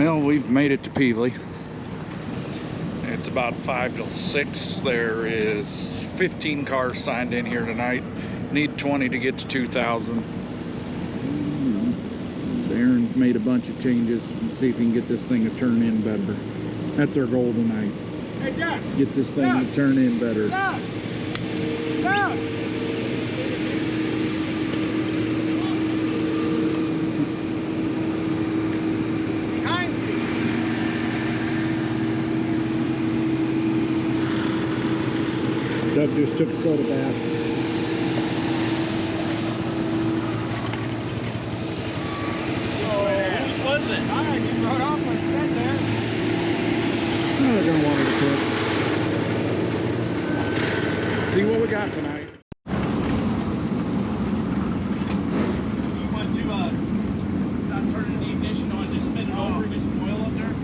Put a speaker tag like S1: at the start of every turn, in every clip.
S1: Well, we've made it to Peevely. It's about 5 till 6. There is 15 cars signed in here tonight. Need 20 to get to 2,000. Daryn's made a bunch of changes and see if he can get this thing to turn in better. That's our goal tonight.
S2: Hey, Dad.
S1: Get this thing to turn in better.
S2: Dad. Dad. Behind you.
S1: Doug just took a soda bath. They're gonna want her to pits. See what we got tonight.
S3: You want to not turn the ignition on, just spin it over and get some oil up there?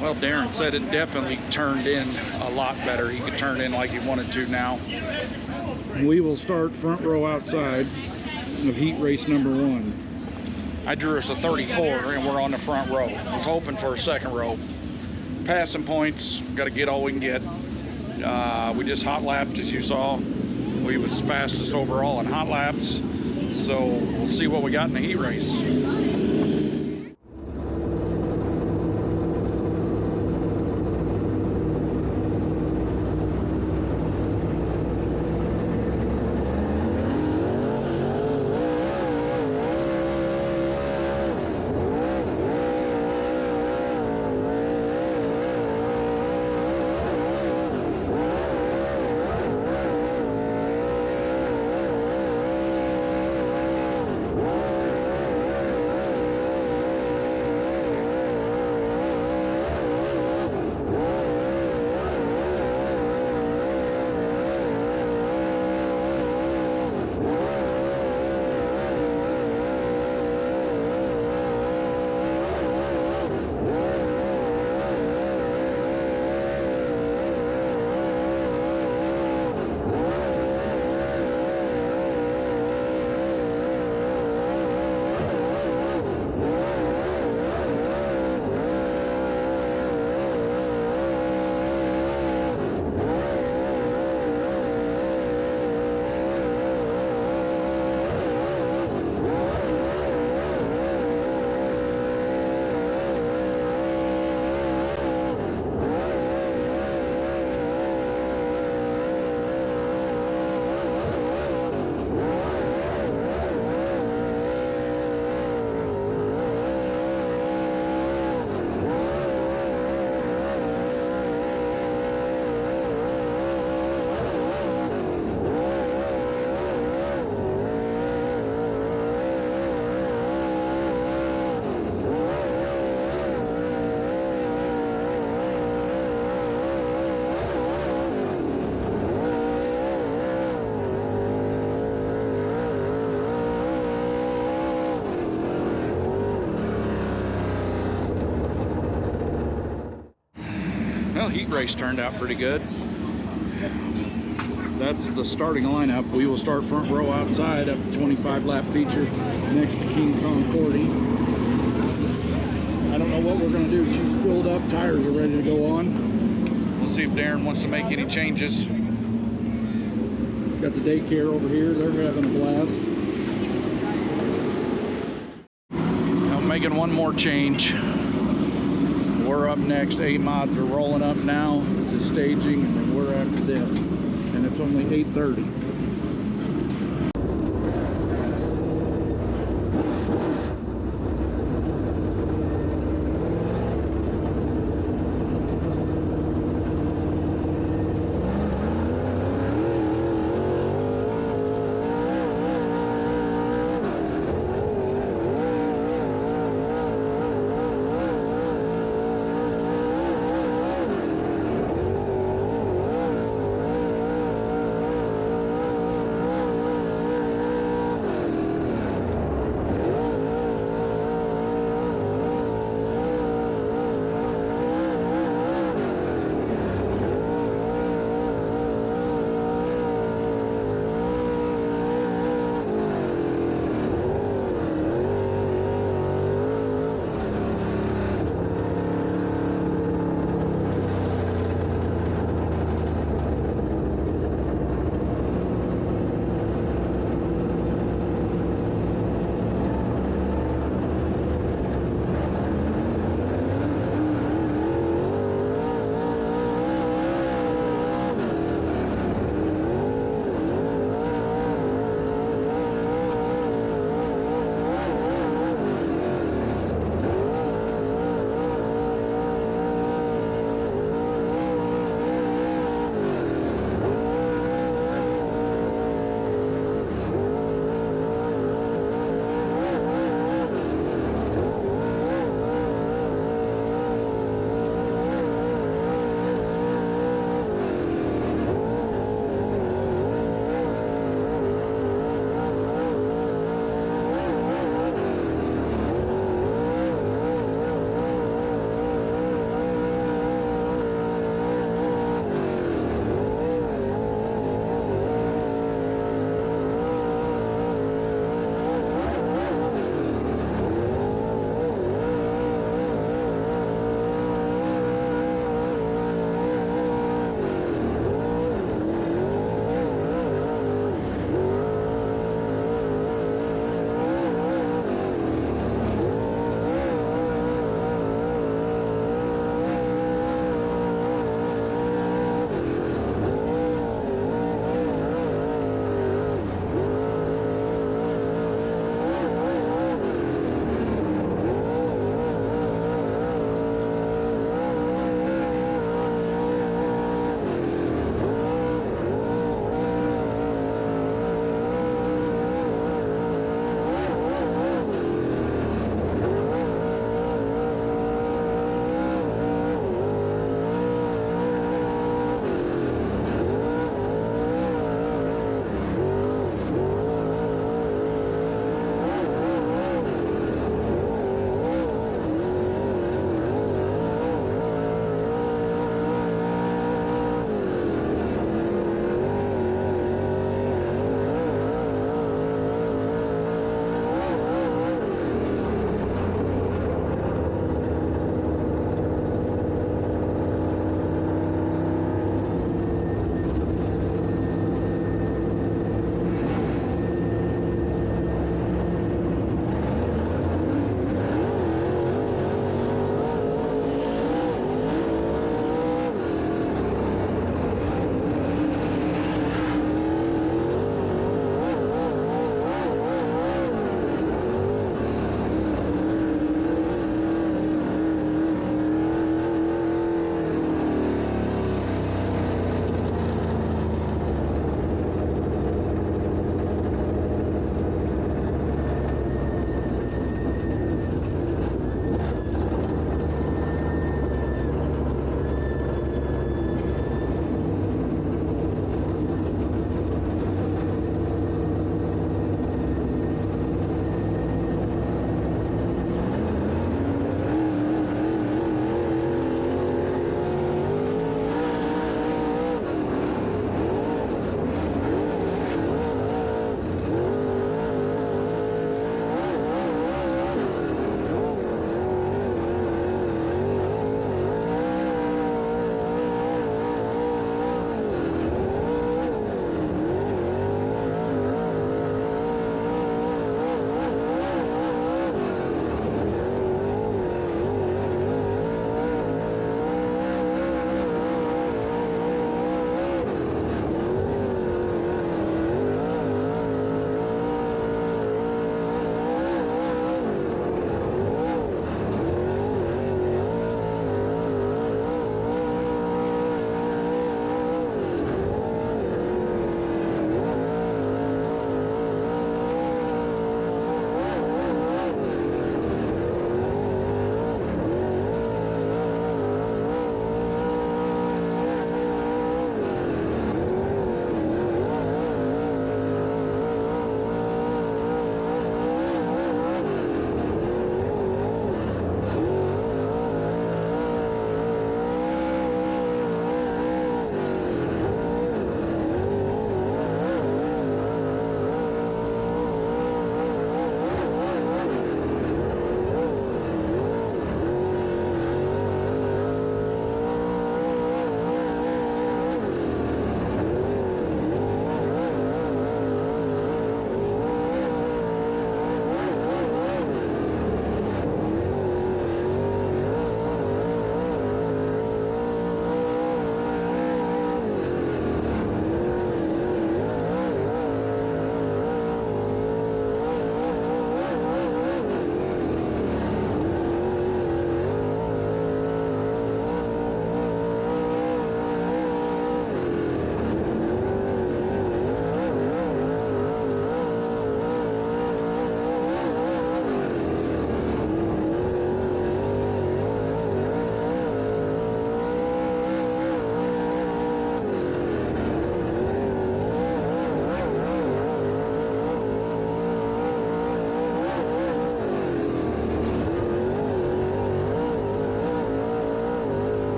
S1: Well, Daryn said it definitely turned in a lot better. He could turn in like he wanted to now. We will start front row outside of heat race number 1. I drew us a 34 and we're on the front row. I was hoping for a second row. Passing points, got to get all we can get. We just hot lapped, as you saw. We was fastest overall in hot laps. So we'll see what we got in the heat race. Well, heat race turned out pretty good. That's the starting lineup. We will start front row outside of the 25 lap feature next to King Kong Cordy. I don't know what we're going to do. She's filled up, tires are ready to go on. We'll see if Daryn wants to make any changes. Got the daycare over here. They're having a blast. I'm making one more change. We're up next. A-mods are rolling up now to staging, and then we're after them. And it's only 8:30.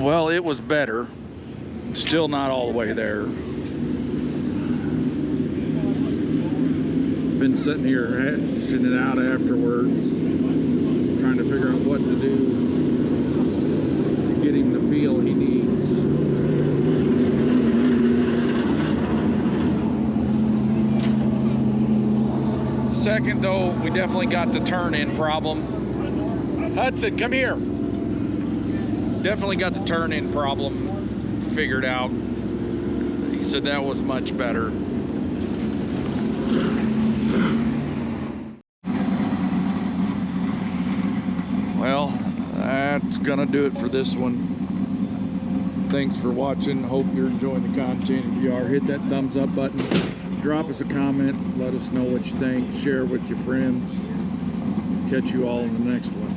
S1: Well, it was better. Still not all the way there. Been sitting here hashing it out afterwards, trying to figure out what to do to get him the feel he needs. Second, though, we definitely got the turn-in problem. Hudson, come here. Definitely got the turn-in problem figured out. He said that was much better. Well, that's gonna do it for this one. Thanks for watching. Hope you're enjoying the content. If you are, hit that thumbs up button. Drop us a comment. Let us know what you think. Share with your friends. Catch you all in the next one.